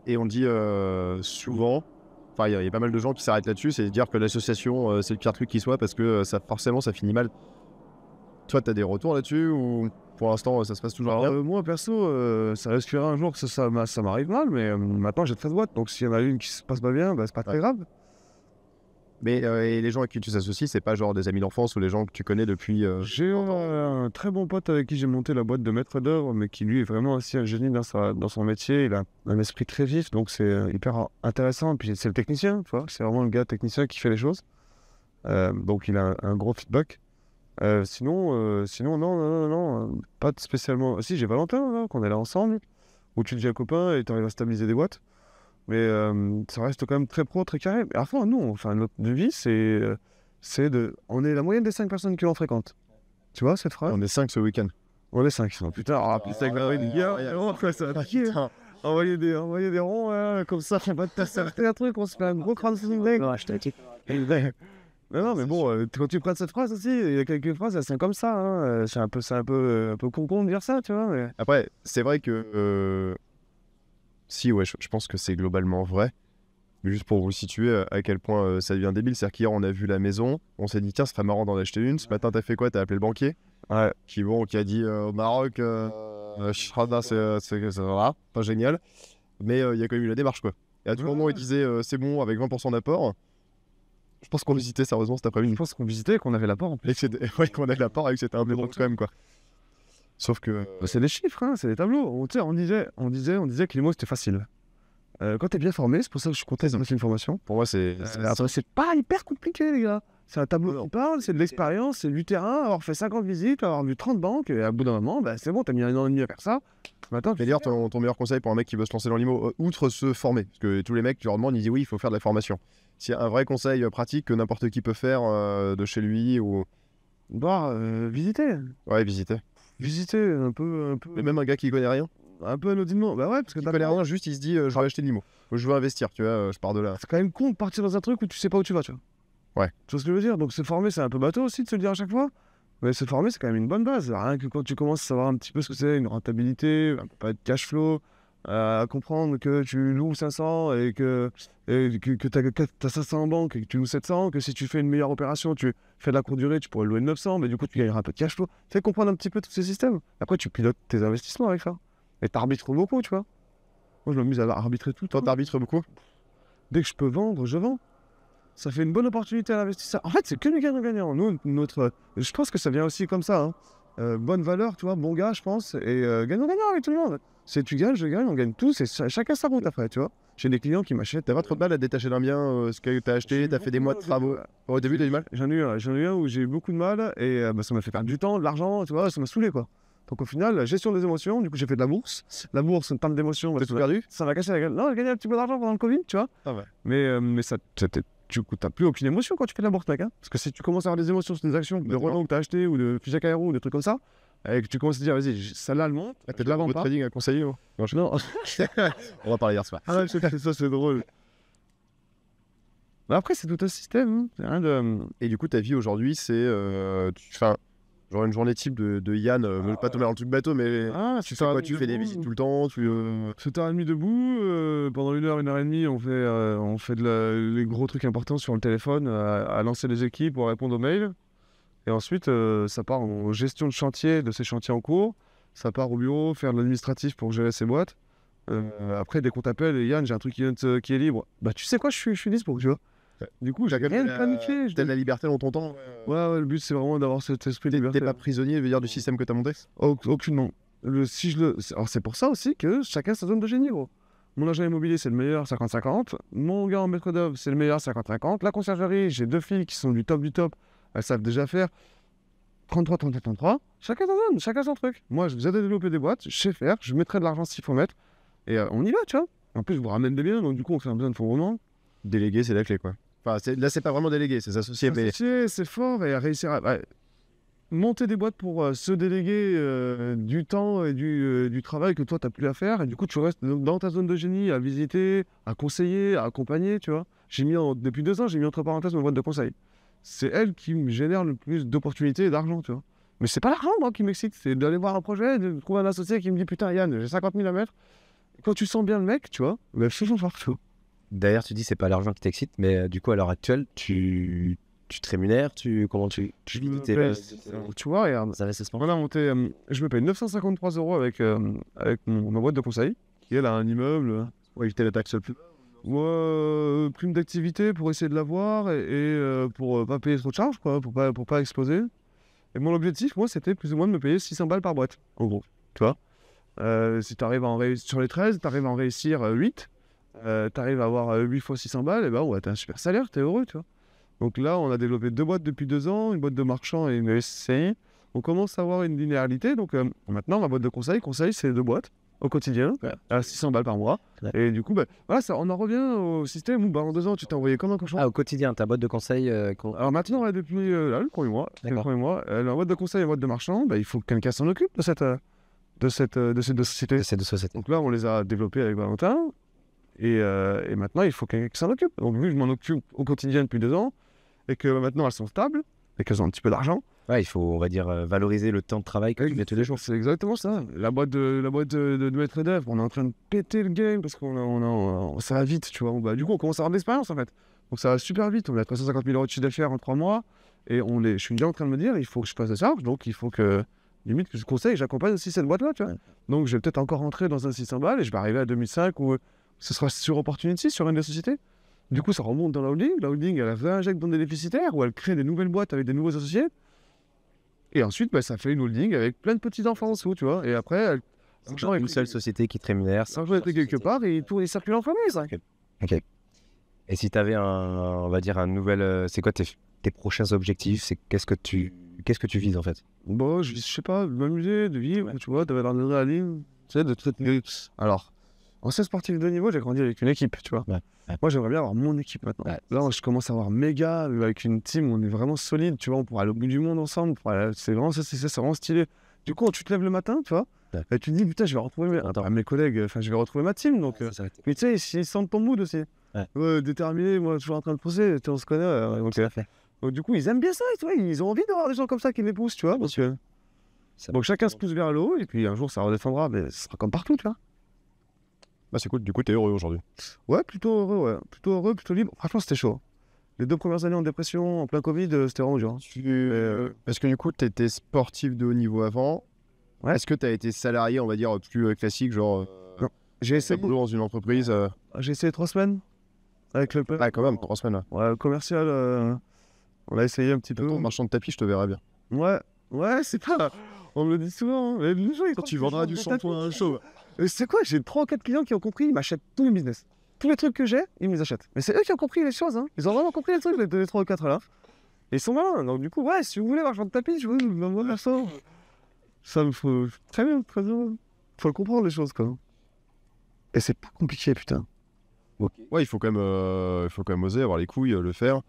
Et on dit souvent, enfin, il y a pas mal de gens qui s'arrêtent là-dessus, c'est de dire que l'association, c'est le pire truc qui soit parce que forcément, ça finit mal. Toi, t'as des retours là-dessus ou pour l'instant, ça se passe toujours bien?
Moi, perso, ça risquerait un jour que ça m'arrive mal, mais maintenant j'ai 13 boîtes, donc s'il y en a une qui se passe pas bien, c'est pas très grave.
Mais et les gens avec qui tu t'associes, c'est pas genre des amis d'enfance ou les gens que tu connais depuis.
J'ai un très bon pote avec qui j'ai monté la boîte de maître d'œuvre, mais qui lui est vraiment aussi un génie dans son métier. Il a un esprit très vif, donc c'est hyper intéressant. Et puis c'est le technicien, tu vois, c'est vraiment le gars technicien qui fait les choses. Donc il a un gros feedback. Sinon, non, pas spécialement. Si, j'ai Valentin, là, qu'on est là ensemble, où tu deviens copain et tu arrives à stabiliser des boîtes. Mais ça reste quand même très pro, très carré. Mais enfin, non, notre devis, c'est de. On est la moyenne des 5 personnes qui en fréquentent. Tu vois cette phrase?
On est 5 ce week-end.
On est 5. Oh, putain, plus 5 les gars, ça va piquer. Envoyer des ronds, comme ça, on va te tasser un truc, on se fait un gros crowdfunding.
Non, je t'ai
Non, mais bon, quand tu prends cette phrase aussi, il y a quelques phrases, elles sont comme ça. Hein. C'est un peu con de dire ça, tu vois. Mais...
Après, c'est vrai que. Si, ouais, je pense que c'est globalement vrai. Mais juste pour vous situer à quel point ça devient débile, c'est-à-dire qu'hier on a vu la maison, on s'est dit tiens, ce serait marrant d'en acheter une. Ce matin, t'as fait quoi? T'as appelé le banquier qui a dit au Maroc, c'est voilà, pas génial. Mais il y a quand même eu la démarche, quoi. Et à tout moment, il disait c'est bon, avec 20% d'apport. Je pense qu'on visitait sérieusement cet après-midi.
Je pense qu'on visitait, qu'on avait l'apport en plus.
Ouais, qu'on avait l'apport et que c'était un peu drôle quand même, quoi. Sauf que.
C'est des chiffres, hein, c'est des tableaux. On disait que les mots c'était facile. Quand t'es bien formé, c'est pour ça que je suis content d'avoir fait une formation.
Pour moi, c'est
pas hyper compliqué, les gars. C'est un tableau qui parle, c'est de l'expérience, c'est du terrain, avoir fait 50 visites, avoir vu 30 banques, et à bout d'un moment, c'est bon, t'as mis 1 an et demi à faire ça. Maintenant,
mais d'ailleurs, ton meilleur conseil pour un mec qui veut se lancer dans l'IMO, outre se former, parce que tous les mecs, tu leur demandes, ils disent oui, il faut faire de la formation. S'il y a un vrai conseil pratique que n'importe qui peut faire de chez lui ou.
Visiter.
Ouais, visiter.
Visiter un peu.
Mais même un gars qui connaît rien.
Un peu anodinement. Bah ouais, parce que
qui connaît rien, juste il se dit je vais acheter de l'IMO. Je veux investir, tu vois, je pars de là.
C'est quand même con de partir dans un truc où tu sais pas où tu vas, tu vois.
Ouais.
Tu vois ce que je veux dire? Donc se former, c'est un peu bateau aussi de se le dire à chaque fois. Mais se former, c'est quand même une bonne base. Rien que quand tu commences à savoir un petit peu ce que c'est, une rentabilité, un peu de cash flow, à comprendre que tu loues 500 et que tu as 500 en banque et que tu loues 700, que si tu fais une meilleure opération, tu fais de la courte durée, tu pourrais louer 900, mais du coup tu gagneras un peu de cash flow. Tu sais comprendre un petit peu tous ces systèmes. Après, tu pilotes tes investissements avec ça. Et t'arbitres beaucoup, tu vois. Moi, je m'amuse à arbitrer tout.
Toi, t'arbitres beaucoup?
Dès que je peux vendre, je vends. Ça fait une bonne opportunité à l'investisseur. En fait, c'est que du gagnant-gagnant. Nous, je pense que ça vient aussi comme ça. Hein. Bonne valeur, tu vois, bon gars, je pense. Et gagnant-gagnant avec tout le monde. C'est tu gagnes, je gagne, on gagne tous. Et chacun sa route après, tu vois. J'ai des clients qui m'achètent.
T'as pas trop de mal à te détacher d'un bien, ce que t'as acheté, t'as fait des mois de travaux. Au début, t'as eu du mal?
J'en ai eu un où j'ai eu beaucoup de mal. Et ça m'a fait perdre du temps, de l'argent, tu vois, ça m'a saoulé, quoi. Donc au final, la gestion des émotions, du coup j'ai fait de la bourse. La bourse, une panne d'émotions.
T'as tout perdu?
Ça m'a cassé la gueule. Non, j'ai gagné un petit peu d'argent pendant le Covid, tu vois.
Ah ouais.
Mais tu n'as plus aucune émotion quand tu fais de la bourse, mec. Hein. Parce que si tu commences à avoir des émotions sur des actions de Renault que tu as acheté ou de Figeac Aero ou des trucs comme ça, et que tu commences à te dire, vas-y, celle-là, elle monte.
T'as de la vente trading à conseiller?
Non.
On va parler hier soir.
Ah ouais, ça, c'est drôle. Mais après, c'est tout un système. Hein. Rien de...
Et du coup, ta vie aujourd'hui, c'est. Genre une journée type de Yann, je vais pas tomber dans le truc bateau, mais tu fais quoi? Tu fais des visites tout le temps?
7h30 debout, pendant 1h, 1h30, on fait les gros trucs importants sur le téléphone, à lancer les équipes ou à répondre aux mails. Et ensuite, ça part en gestion de chantier, de ces chantiers en cours. Ça part au bureau, faire de l'administratif pour gérer ces boîtes. Après, dès qu'on t'appelle, Yann, j'ai un truc qui est libre. Bah, tu sais quoi, je suis dispo, tu vois.
Ouais.
Du coup, j'ai rien planifié.
T'as de la liberté dans ton temps?
Ouais, le but, c'est vraiment d'avoir cet esprit de liberté.
T'es pas prisonnier, veut dire, du système que t'as monté?
Aucunement. Alors, c'est pour ça aussi que chacun sa zone de génie, gros. Mon agent immobilier, c'est le meilleur, 50-50. Mon gars en maître d'œuvre, c'est le meilleur, 50-50. La conciergerie, j'ai 2 filles qui sont du top du top. Elles savent déjà faire 33, 34, 33. Chacun sa zone, chacun son truc. Moi, je vous aide à développer des boîtes, je sais faire, je mettrai de l'argent s'il faut mettre. Et on y va, tu vois. En plus, je vous ramène des biens, donc du coup, on fait un besoin de fonds roulement.
Déléguer, c'est la clé, quoi. Enfin, là, c'est pas vraiment délégué, c'est s'associer. Mais...
C'est fort et à réussir à monter des boîtes pour se déléguer du temps et du travail que toi, tu n'as plus à faire. Et du coup, tu restes dans ta zone de génie à visiter, à conseiller, à accompagner, tu vois. Depuis 2 ans, j'ai mis entre parenthèses ma boîte de conseil. C'est elle qui me génère le plus d'opportunités et d'argent, tu vois. Mais c'est pas l'argent, moi, qui m'excite. C'est d'aller voir un projet, de trouver un associé qui me dit putain, Yann, j'ai 50 000 à mettre. Et quand tu sens bien le mec, tu vois, ben, faisons voir tout.
D'ailleurs, tu dis c'est pas l'argent qui t'excite, mais du coup, à l'heure actuelle, tu te rémunères, comment tu vis tes
Tu vois, regarde.
investissements.
On a monté, je me paye 953 € avec ma boîte de conseil, qui elle a un immeuble.
Pour éviter la taxe plus.
Moi, prime d'activité pour essayer de l'avoir et pour pas payer trop de charges, quoi, pour pas exploser. Et mon objectif, moi, c'était plus ou moins de me payer 600 balles par boîte, en gros. Tu vois, si tu arrives à en réussir sur les 13, tu arrives à en réussir 8, tu arrives à avoir 8 fois 600 balles, et ben ouais, t'as un super salaire, t'es heureux, tu vois. Donc là, on a développé 2 boîtes depuis 2 ans, une boîte de marchand et une SCI. On commence à avoir une linéarité. Donc maintenant, ma boîte de conseil, c'est 2 boîtes au quotidien, à 600 balles par mois.
Ouais.
Et du coup, voilà, on en revient au système où en 2 ans, tu t'es envoyé comme un cochon.
Ah, au quotidien, ta boîte de conseil.
Alors maintenant, depuis le premier mois, la boîte de conseil et la boîte de marchand, il faut que quelqu'un s'en occupe de ces deux sociétés.
C'est de société.
Donc là, on les a développées avec Valentin. Et maintenant, il faut quelqu'un qui s'en occupe. Donc vu que je m'en occupe au quotidien depuis 2 ans, et que maintenant elles sont stables, et qu'elles ont un petit peu d'argent.
Ouais, il faut, on va dire, valoriser le temps de travail que tu fais tous les jours.
C'est exactement ça. La boîte de maître d'œuvre, on est en train de péter le game parce qu'on ça va vite, tu vois. Du coup, on commence à avoir de l'expérience en fait. Donc ça va super vite. On a 350 000 € de chiffre d'affaires en 3 mois. Et je suis déjà en train de me dire, il faut que je passe de charge. Donc il faut que, limite, que je conseille, j'accompagne aussi cette boîte-là, tu vois. Ouais. Donc je vais peut-être encore rentrer dans un 600 balles et je vais arriver à 2005 où ce sera sur Opportunity, sur une des sociétés. Du coup, ça remonte dans la holding. La holding, elle réinjecte dans des déficitaires ou elle crée des nouvelles boîtes avec des nouveaux associés. Et ensuite, ça fait une holding avec plein de petits enfants en dessous, tu vois. Et après,
une seule société qui te rémunère.
L'argent était quelque part et il circule en famille, ça.
Ok. Et si tu avais on va dire un nouvel, c'est quoi tes prochains objectifs? Qu'est-ce que tu vises en fait?
Bon, je sais pas, de m'amuser, de vivre, tu vois, d'avoir de l'adrénaline, tu sais, de traiter. Alors, ancien sportif de haut niveau, j'ai grandi avec une équipe, tu vois. Ouais. Moi, j'aimerais bien avoir mon équipe maintenant. Ouais. Là, je commence à avoir méga, avec une team, on est vraiment solide, tu vois, on pourra aller au bout du monde ensemble. C'est vraiment stylé. Du coup, quand tu te lèves le matin, tu vois, et tu te dis, putain, je vais retrouver mes collègues, je vais retrouver ma team. Donc, mais tu sais, ils sentent ton mood aussi. Ouais, déterminé, moi, toujours en train de pousser, on se connaît. Donc, du coup, ils aiment bien ça, tu vois, ils ont envie d'avoir des gens comme ça qui les poussent, tu vois. Donc, chacun se pousse vers le haut, et puis un jour, ça redescendra, mais ce sera comme partout, tu vois.
Bah c'est cool, du coup t'es heureux aujourd'hui.
Ouais, plutôt heureux, plutôt libre. Franchement, c'était chaud. Les 2 premières années en dépression, en plein Covid, c'était vraiment dur.
Parce que du coup t'étais sportif de haut niveau avant. Ouais. Est-ce que t'as été salarié, on va dire, plus classique, genre
non. J'ai essayé
dans une entreprise
J'ai essayé 3 semaines avec le
Ah quand même, 3 semaines.
Ouais, commercial, on a essayé un petit peu.
Marchand de tapis, je te verrais bien.
Ouais, c'est pas... On me le dit souvent, mais les gens,
quand tu vendras du shampoing à un show.
C'est quoi, j'ai 3 ou 4 clients qui ont compris, ils m'achètent tout mon business. Tous les trucs que j'ai, ils me les achètent. Mais c'est eux qui ont compris les choses, hein. Ils ont vraiment compris les trucs, les 3 ou 4 là. Et ils sont malins, donc du coup, ouais, si vous voulez marchand de tapis, je vous m'envoie ça. Ça me faut... Très bien. Faut le comprendre les choses, quoi. Et c'est pas compliqué, putain.
Okay. Ouais, il faut quand même oser, avoir les couilles, le faire.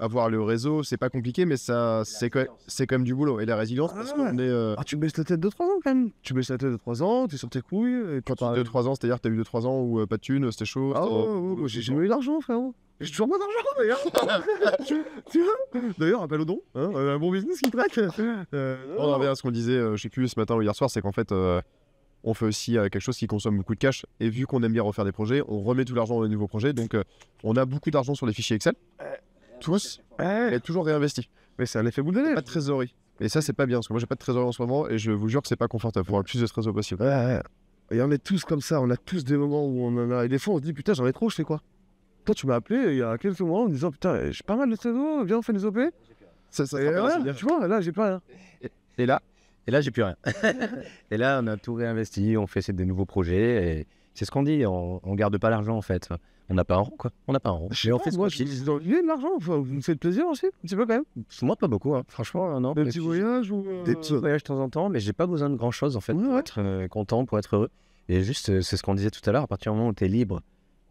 Avoir le réseau, c'est pas compliqué, mais c'est quand même du boulot. Et la résilience, parce qu'on est...
tu baisses la tête de 3 ans, quand même. Tu baisses la tête de 3 ans, tu es sur tes couilles... Et
quand tu as 2-3 ans, c'est-à-dire que t'as eu 2-3 ans où pas de thunes, c'était chaud.
Ah ouais, j'ai jamais eu d'argent, frérot. J'ai toujours pas d'argent, d'ailleurs. Tu vois. D'ailleurs, appel au don, hein, un bon business qui traque.
On revient à ce qu'on disait, je sais plus, ce matin ou hier soir, c'est qu'en fait... on fait aussi quelque chose qui consomme beaucoup de cash. Et vu qu'on aime bien refaire des projets, on remet tout l'argent dans les nouveaux projets. Donc, on a beaucoup d'argent sur les fichiers Excel. Tous, est toujours réinvesti.
Mais c'est un effet boule de neige.
Pas de trésorerie. Et ça, c'est pas bien, parce que moi, j'ai pas de trésorerie en ce moment, et je vous jure que c'est pas confortable. Il faut avoir le plus de trésor possible.
Ouais. Et on est tous comme ça, on a tous des moments où on en a. Et des fois, on se dit, putain, j'en ai trop, je fais quoi? Toi, tu m'as appelé il y a quelques mois en me disant, putain, j'ai pas mal de trésor, viens, on fait des OP.
Ça
tu vois, là, j'ai pas rien.
Et là, j'ai plus rien. Et là, on a tout réinvesti, on fait des nouveaux projets. Et c'est ce qu'on dit, on garde pas l'argent en fait. On n'a pas un rond, quoi. On n'a pas un rond.
Mais on fait moi, j'ai de l'argent, vous me faites plaisir aussi, un petit peu quand même.
Moi, pas beaucoup, hein. Franchement, non.
Des petits voyages ou...
Des petits voyages de temps en temps, mais j'ai pas besoin de grand chose en fait pour être content, pour être heureux. Et juste, c'est ce qu'on disait tout à l'heure, à partir du moment où tu es libre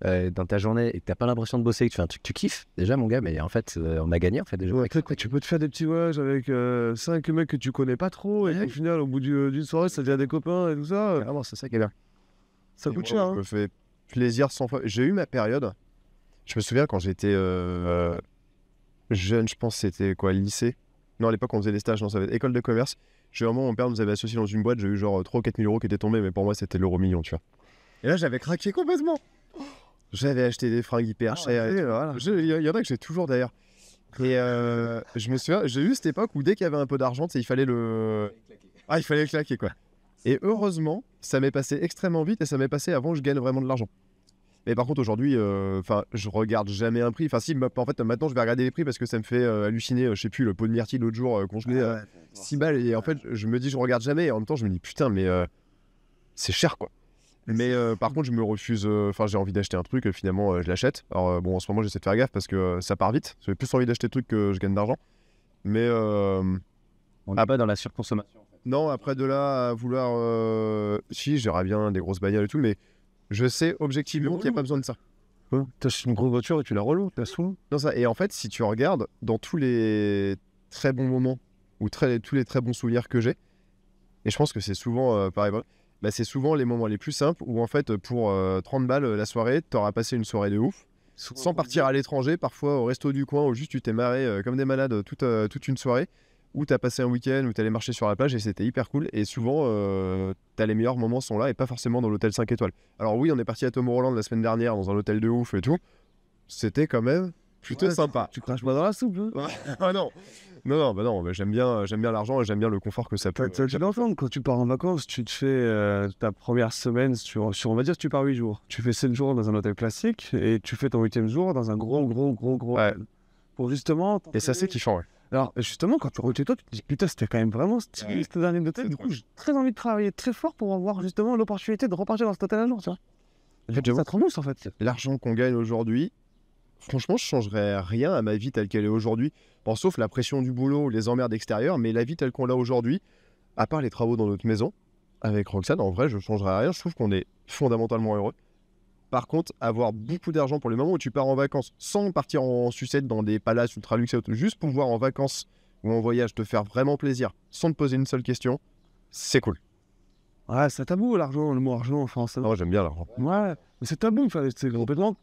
dans ta journée et que t'as pas l'impression de bosser, que tu fais un truc que tu kiffes, déjà mon gars, mais en fait, on a gagné en fait déjà.
Ouais, tu peux te faire des petits voyages avec 5 mecs que tu connais pas trop, et au final, au bout d'une soirée, ça devient des copains et tout ça.
Vraiment, c'est ça qui est bien.
Ça coûte cher.
Je me fais plaisir 100 fois. J'ai eu ma période. Je me souviens quand j'étais jeune, je pense que c'était quoi, lycée. Non, à l'époque, on faisait des stages, non, ça va être école de commerce. J'ai vraiment, mon père nous avait associés dans une boîte, j'ai eu genre 3 ou 4 000 euros qui étaient tombés, mais pour moi, c'était l'euro million, tu vois. Et là, j'avais craqué complètement. J'avais acheté des fringues hyper chères.
Voilà.
Il y en a que j'ai toujours d'ailleurs. Et je me souviens, j'ai eu cette époque où dès qu'il y avait un peu d'argent, il fallait il fallait le claquer, quoi. Et heureusement, ça m'est passé extrêmement vite et ça m'est passé avant que je gagne vraiment de l'argent. Mais par contre, aujourd'hui, je regarde jamais un prix. Enfin, si, en fait, maintenant, je vais regarder les prix parce que ça me fait halluciner. Je sais plus, le pot de myrtille l'autre jour, congelé 6 balles. Et en fait, je me dis, je regarde jamais. Et en même temps, je me dis, putain, mais c'est cher, quoi. Mais par contre, je me refuse. Enfin, j'ai envie d'acheter un truc, finalement, je l'achète. Alors, bon, en ce moment, j'essaie de faire gaffe parce que ça part vite. J'ai plus envie d'acheter des trucs que je gagne d'argent. Mais
On n'est pas dans la surconsommation. En fait.
non, après de là à vouloir. Si, j'aimerais bien des grosses bagnoles et tout, mais je sais objectivement qu'il n'y a pas besoin de ça.
Ouais. T'achètes une grosse voiture et tu la reloues, t'as sous.
Non, ça. Et en fait, si tu regardes dans tous les très bons moments ou tous les très bons souvenirs que j'ai, et je pense que c'est souvent pareil, bah, c'est souvent les moments les plus simples où en fait, pour 30 balles la soirée, t'auras passé une soirée de ouf, sans partir à l'étranger, parfois au resto du coin où juste tu t'es marré comme des malades toute une soirée, où t'as passé un week-end, où t'allais marcher sur la plage et c'était hyper cool. Et souvent, les meilleurs moments sont là et pas forcément dans l'hôtel 5 étoiles. Alors oui, on est parti à Tomorrowland la semaine dernière dans un hôtel de ouf et tout. C'était quand même plutôt sympa.
Tu craches pas dans la soupe. Hein.
Ah non. Non, j'aime bien l'argent et j'aime bien le confort que ça peut.
Tu vas l'entendre, quand tu pars en vacances, tu te fais ta première semaine sur, on va dire que tu pars 8 jours. Tu fais 7 jours dans un hôtel classique et tu fais ton 8e jour dans un gros
Ouais.
pour justement...
Et ça, c'est kiffant, ouais.
Alors, justement, quand tu rentres chez toi, tu te dis, putain, c'était quand même vraiment stylé cette dernière hôtel. Du coup, j'ai très envie de travailler très fort pour avoir justement l'opportunité de repartir dans cet hôtel un jour, tu vois.
En fait,
Ça te remousse, en fait.
l'argent qu'on gagne aujourd'hui, franchement, je changerais rien à ma vie telle qu'elle est aujourd'hui. Bon, sauf la pression du boulot, les emmerdes extérieures, mais la vie telle qu'on l'a aujourd'hui, à part les travaux dans notre maison, avec Roxane, en vrai, je changerais rien. Je trouve qu'on est fondamentalement heureux. Par contre, avoir beaucoup d'argent pour les moments où tu pars en vacances, sans partir en sucette dans des palaces ultra luxe, juste pouvoir en vacances ou en voyage te faire vraiment plaisir, sans te poser une seule question, c'est cool.
Ouais, c'est tabou, l'argent, le mot argent en France.
Non, j'aime bien l'argent.
Ouais, mais c'est tabou, enfin, c'est complètement...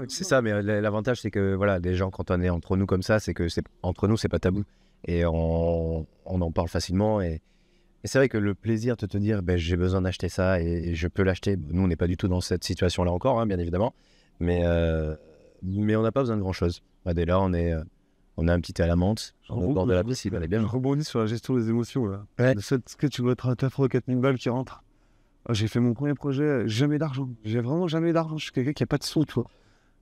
C'est ça, mais l'avantage, c'est que voilà, les gens, quand on est entre nous comme ça, c'est que entre nous, c'est pas tabou. Et on en parle facilement. Et c'est vrai que le plaisir de te dire, ben, j'ai besoin d'acheter ça et je peux l'acheter. Nous, on n'est pas du tout dans cette situation-là encore, hein, bien évidemment. Mais on n'a pas besoin de grand-chose. Dès là, on a un petit thé à la menthe, au bord de la piscine, elle est bien.
Je rebondis sur la gestion des émotions, là.
Ouais.
Le fait que tu dois être à 4 000 balles qui rentrent. J'ai fait mon premier projet, jamais d'argent. J'ai vraiment jamais d'argent. Je suis quelqu'un qui n'a pas de sous, tu vois.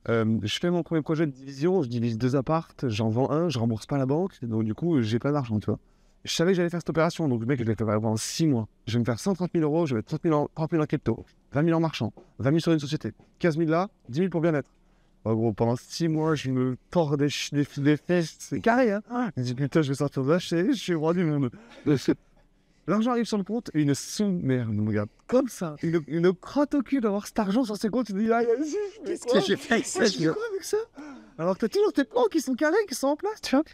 Je fais mon premier projet de division, je divise 2 appartes, j'en vends un, je rembourse pas la banque, donc du coup, j'ai pas d'argent, tu vois. Je savais que j'allais faire cette opération, donc mec, je l'ai fait pendant 6 mois. Je vais me faire 130 000 euros, je vais mettre 30 000 en crypto, 20 000 en marchand, 20 000 sur une société, 15 000 là, 10 000 pour bien-être. En gros, pendant 6 mois, je me tords des fesses, c'est carré, hein. Je me dis, putain, je vais sortir de là, je suis roi du monde. L'argent arrive sur le compte et une sous-merde, mon gars, comme ça, une crotte au cul d'avoir cet argent sur ses comptes, tu te dis, ah, qu'est-ce que j'ai fait avec ça, avec ça? Alors que t'as toujours tes plans qui sont carrés, qui sont en place, tu vois.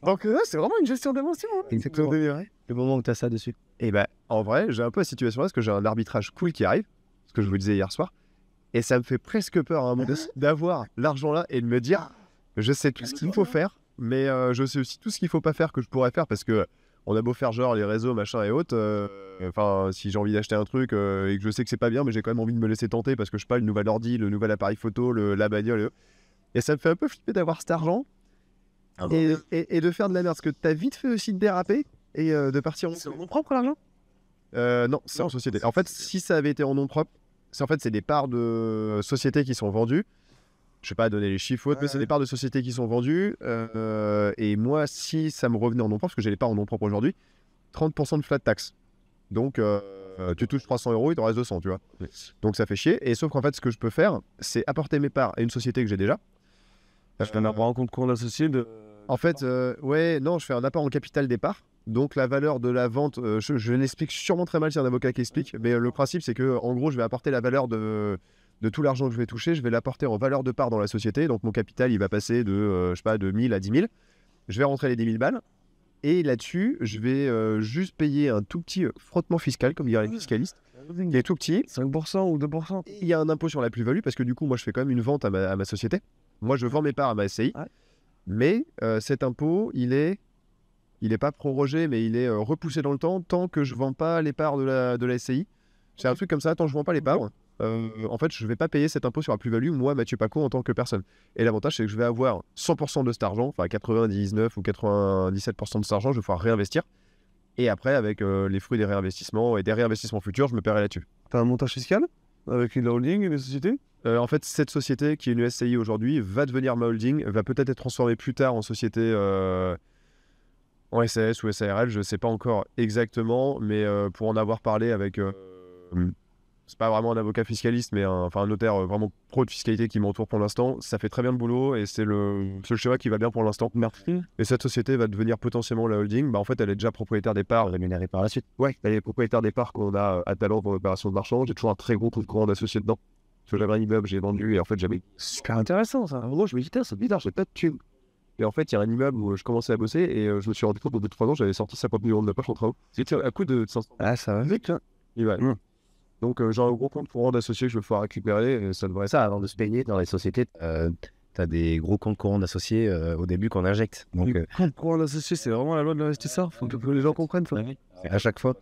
Donc c'est vraiment une gestion d'émotion. Hein.
Exactement. Le moment où tu as ça dessus.
Et ben, en vrai, j'ai un peu la situation là parce que j'ai un arbitrage cool qui arrive, ce que je vous disais hier soir, et ça me fait presque peur à un moment d'avoir l'argent là et de me dire, je sais tout ce qu'il faut faire, mais je sais aussi tout ce qu'il faut pas faire que je pourrais faire parce que on a beau faire genre les réseaux, machin et autres, enfin, si j'ai envie d'acheter un truc et que je sais que c'est pas bien, mais j'ai quand même envie de me laisser tenter parce que je sais pas, le nouvel ordi, le nouvel appareil photo, la bagnole, et ça me fait un peu flipper d'avoir cet argent. Et de faire de la merde, parce que t'as vite fait aussi de déraper et de partir en...
C'est en nom propre l'argent?
Non, c'est en société. En fait, si ça avait été en nom propre, c'est des parts de sociétés qui sont vendues. Je vais pas donner les chiffres ou autres, mais c'est des parts de sociétés qui sont vendues. Et moi, si ça me revenait en nom propre, parce que j'ai les parts en nom propre aujourd'hui, 30% de flat tax. Donc, tu touches 300 euros, il t'en reste 200, tu vois. Oui. Donc, ça fait chier. Et sauf qu'en fait, ce que je peux faire, c'est apporter mes parts à une société que j'ai déjà.
Je viens d'avoir un compte courant associé de...
En fait, je fais un apport en capital des parts. Donc la valeur de la vente, je l'explique sûrement très mal, c'est un avocat qui explique, mais le principe c'est que en gros je vais apporter la valeur de tout l'argent que je vais toucher, je vais l'apporter en valeur de part dans la société, donc mon capital il va passer de, de 1000 à 10 000, je vais rentrer les 10 000 balles, et là-dessus je vais juste payer un tout petit frottement fiscal, comme diraient les fiscalistes, qui est tout petit.
5% ou 2%.
Il y a un impôt sur la plus-value, parce que du coup moi je fais quand même une vente à ma société, moi je vends mes parts à ma SCI, mais cet impôt il est il n'est pas prorogé, mais il est repoussé dans le temps tant que je ne vends pas les parts de la SCI. C'est un truc comme ça, tant que je ne vends pas les parts, en fait, je ne vais pas payer cet impôt sur la plus-value, moi, Mathieu Paco, en tant que personne. Et l'avantage, c'est que je vais avoir 100% de cet argent, enfin 99 ou 97% de cet argent, je vais pouvoir réinvestir. Et après, avec les fruits des réinvestissements et des réinvestissements futurs, je me paierai là-dessus.
T'as un montage fiscal avec une holding et des sociétés?
En fait, cette société, qui est une SCI aujourd'hui, va devenir ma holding, va peut-être être transformée plus tard en société en SAS ou SARL, je ne sais pas encore exactement, mais pour en avoir parlé avec... c'est pas vraiment un avocat fiscaliste, mais un notaire vraiment pro de fiscalité qui m'entoure pour l'instant. Ça fait très bien le boulot et c'est le schéma qui va bien pour l'instant.
Merci.
Et cette société va devenir potentiellement la holding. En fait, elle est déjà propriétaire des parts.
Rémunéré par la suite.
Ouais, elle est propriétaire des parts qu'on a à Talent pour l'opération de marchand. J'ai toujours un très gros compte courant d'associés dedans. Parce que j'avais un immeuble, j'ai vendu et en fait, j'avais...
Super intéressant ça.
En gros, je me dis, c'est bizarre, j'ai pas de thunes. Et en fait, il y a un immeuble où je commençais à bosser et je me suis rendu compte qu'au bout de 3 ans, j'avais sorti 50 millions de poche en train. C'était à coup de 500.
Ah, ça va vite, là.
Et ouais. Donc, j'ai un gros compte courant d'associés que je vais pouvoir récupérer et ça devrait être
Ça, avant de se payer dans les sociétés, tu as des gros comptes courants d'associés au début qu'on injecte. Donc,
Compte courant d'associé, c'est vraiment la loi de l'investisseur. Faut que les gens comprennent ça.
À chaque fois,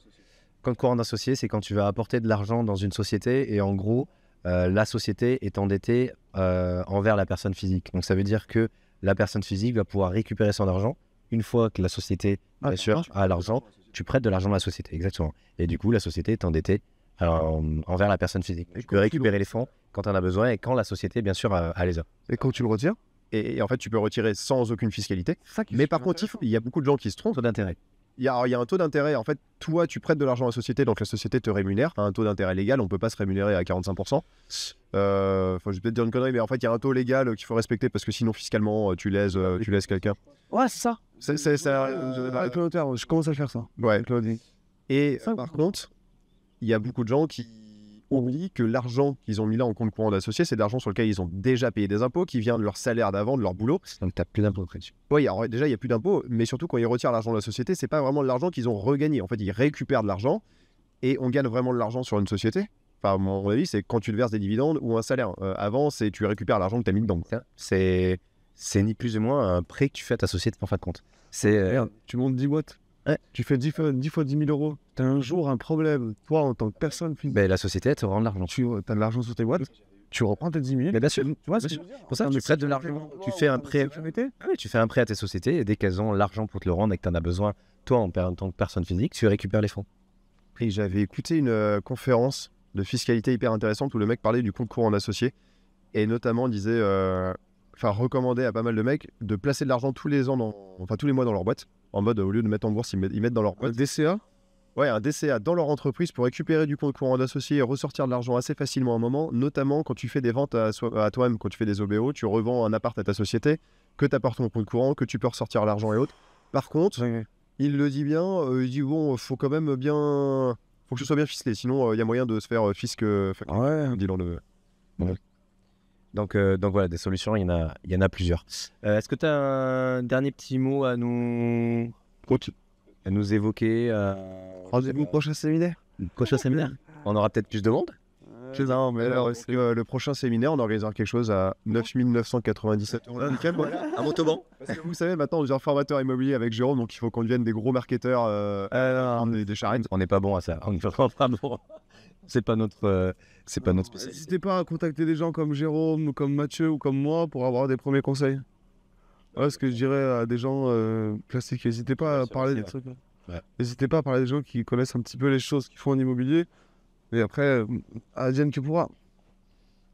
compte courant d'associé, c'est quand tu vas apporter de l'argent dans une société et en gros, la société est endettée envers la personne physique. Donc ça veut dire que la personne physique va pouvoir récupérer son argent une fois que la société, bien sûr, a l'argent. Tu prêtes de l'argent à la société, exactement. Et du coup, la société est endettée envers la personne physique. Tu peux récupérer les fonds quand tu en as besoin et quand la société, bien sûr, a les a.
Et quand tu le retires,
et en fait, tu peux retirer sans aucune fiscalité. Mais par contre, il y a beaucoup de gens qui se trompent.
Taux d'intérêt.
Il y a un taux d'intérêt. En fait, toi, tu prêtes de l'argent à la société, donc la société te rémunère à un taux d'intérêt légal. On ne peut pas se rémunérer à 45%. Je vais peut-être dire une connerie, mais en fait, il y a un taux légal qu'il faut respecter parce que sinon, fiscalement, tu lèses quelqu'un.
ouais, c'est ça. Avec le notaire, je commence à faire ça.
Ouais.
Avec le holding.
Et par contre, il y a beaucoup de gens qui oublient que l'argent qu'ils ont mis là en compte courant d'associé, c'est de l'argent sur lequel ils ont déjà payé des impôts, qui vient de leur salaire d'avant, de leur boulot.
Donc tu n'as plus d'impôts dessus.
Oui, alors déjà, il n'y a plus d'impôts, mais surtout quand ils retirent l'argent de la société, c'est pas vraiment de l'argent qu'ils ont regagné. En fait, ils récupèrent de l'argent et on gagne vraiment de l'argent sur une société. Enfin, à mon avis, c'est quand tu te verses des dividendes ou un salaire. Avant, c'est tu récupères l'argent que tu as mis dedans.
C'est ni plus ou moins un prêt que tu fais à ta société en fin de compte.
Regarde, tu montes 10 boîtes.
Ouais.
Tu fais 10 fois 10 000 euros. Tu as un jour un problème. Toi, en tant que personne physique,
La société, elle te rend de l'argent.
tu as de l'argent sur tes boîtes. Tu reprends tes 10 000.
Mais bien sûr.
Tu vois ce que je veux dire?
Pour ça, tu prêtes de l'argent. Tu fais un prêt. Tu fais un prêt à tes sociétés et dès qu'elles ont l'argent pour te le rendre et que tu en as besoin, toi, en tant que personne physique, tu récupères les fonds.
Et j'avais écouté une conférence de fiscalité hyper intéressante où le mec parlait du compte courant associé et notamment disait, recommandait à pas mal de mecs de placer de l'argent tous les mois dans leur boîte, en mode au lieu de mettre en bourse, ils mettent dans leur boîte.
DCA?
Ouais, un DCA dans leur entreprise pour récupérer du compte courant d'associé et ressortir de l'argent assez facilement à un moment, notamment quand tu fais des ventes à toi-même, quand tu fais des OBO, tu revends un appart à ta société, que tu apportes ton compte courant, que tu peux ressortir l'argent et autres. Par contre, il le dit bien, il dit bon, faut quand même bien... Faut que ce soit bien ficelé, sinon il y a moyen de se faire fisc...
Ouais.
dit dans le...
Donc voilà, des solutions, il y en a plusieurs. Est-ce que tu as un dernier petit mot à nous évoquer
Rendez-vous au prochain séminaire.
prochain séminaire? On aura peut-être plus de monde.
Non, mais alors, le prochain séminaire, on organisera quelque chose à 9 997 €.
Un motoban.
Parce que vous savez, maintenant, on devient formateur immobilier avec Jérôme, donc il faut qu'on devienne des gros marketeurs des charrettes.
On n'est pas bon à ça. On n'est vraiment pas bon. C'est pas notre spécialité.
N'hésitez pas à contacter des gens comme Jérôme, ou comme Mathieu, ou comme moi pour avoir des premiers conseils. Ouais, ce que je dirais à des gens classiques, n'hésitez pas à parler des trucs.
Ouais.
N'hésitez pas à parler des gens qui connaissent un petit peu les choses qu'ils font en immobilier. Et après, advienne que pourra.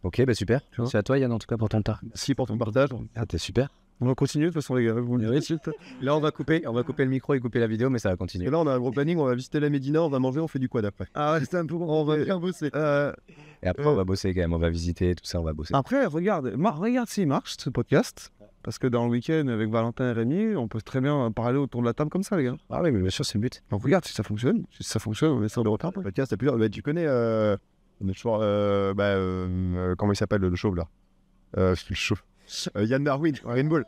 Ok, super. Merci à toi, Yann, en tout cas, pour ton temps.
Merci pour ton partage.
Ah, t'es super.
On va continuer de toute façon, les gars. Vous me dites tout de suite.
Là, on va couper le micro et couper la vidéo, mais ça va continuer.
Et là, on a un gros planning, on va visiter la Médina, on va manger, on fait du quad après.
Ah ouais, c'était un peu bon.
On va bien bosser.
Et après, on va bosser quand même. On va visiter, tout ça, on va bosser.
Après, regarde s'il marche, ce podcast. Parce que dans le week-end, avec Valentin et Rémi, on peut très bien parler autour de la table comme ça, les gars.
Ah oui, mais bien sûr, c'est le but.
Donc regarde si ça fonctionne. Si ça fonctionne, on essaie de retard.
Le podcast, t'as plusieurs. Tu connais comment il s'appelle le chauve là le chauve. Yann Darwin, Rainbow.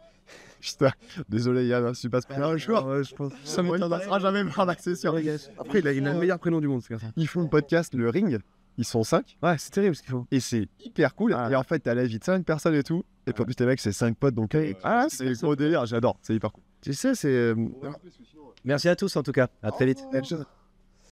Putain, désolé Yann, je suis pas un joueur.
Ouais, je pense.
Ça m'intéressera jamais par l'accession.
Après, il a le meilleur prénom du monde, ce gars.
Ils font le podcast Le Ring, ils sont 5.
Ouais, c'est terrible ce qu'ils font.
Et c'est hyper cool.
Ah.
Et en fait, t'as la vie de 5 personnes et tout. Et puis en plus, les mecs, c'est 5 potes, donc c'est gros délire, j'adore, c'est hyper cool.
Tu sais, c'est...
Merci à tous en tout cas. À très vite.
Belle chose.